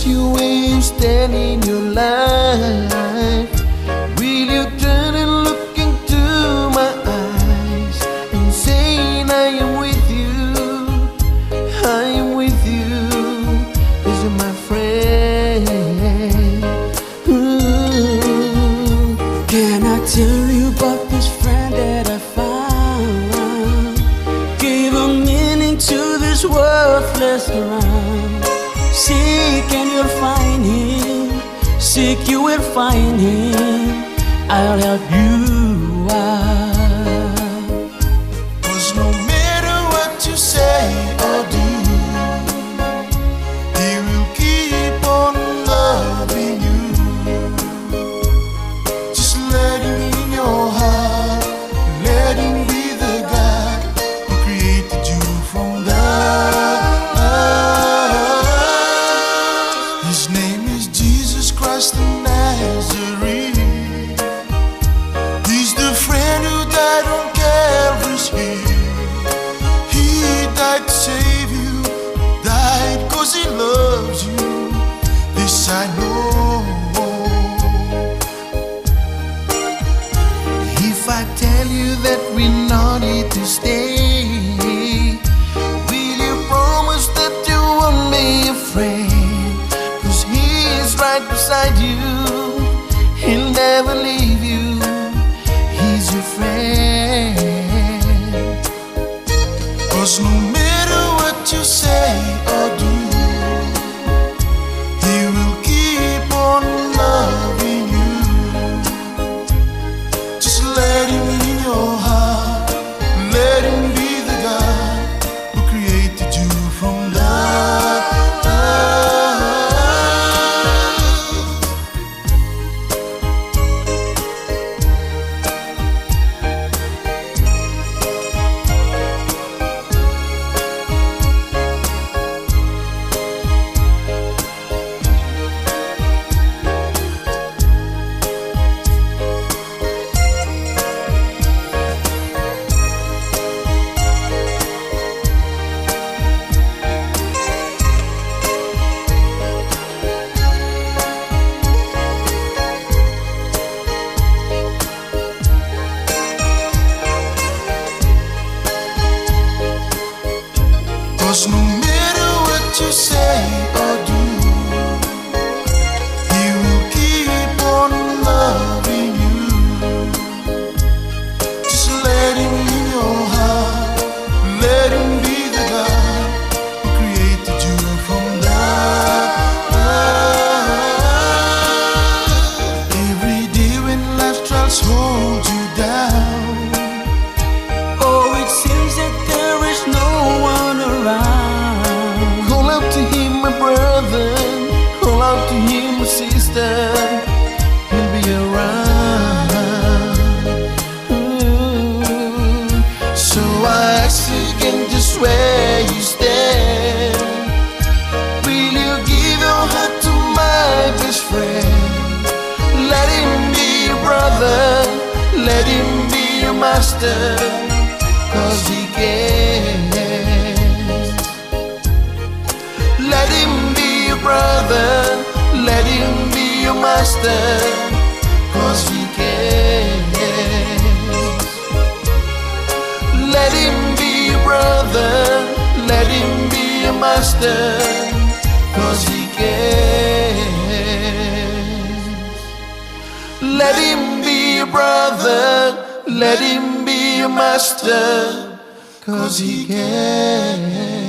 you where you stand in your life? Will you turn and look into my eyes and saying I am with you, I am with you, 'cause you're my friend. Can I tell you about this friend that I found? Give a meaning to this worthless rhyme. Seek and you'll find him. Seek, you will find him. I'll help you out. 'Cause no matter what you say or do, he will keep on loving you. Just let him in your heart. Let him be the God who created you from that. His name is Jesus Christ the Nazarene. He's the friend who died on Calvary's hill. He died to save you, died 'cause he loves you. This I know. If I tell you that we're not here to stay, will you promise that you won't be afraid? 'Cause he's right beside you, he'll never leave you. He's your friend. 'Cause no matter what you say or do, he will keep on loving you. Just let him in your heart. Let him be the God who created you from that. 'Cause no matter what you say or do, he will keep on loving you. Just let him in your heart. Let him be the God who created you from that. Every day when life tries to hold you down, Oh, it seems that there is no one around. call out to him, my brother. Call out to him, my sister. He'll be around. So I ask you again, just where you stand, will you give your heart to my best friend? Let him be your brother. Let him be your master, 'cause he cares. Let him be your brother. Let him be your master, 'cause he cares. Let him be your brother. Let him be your master, 'cause he cares. Let him be your brother. Let him be your master, 'cause he cares.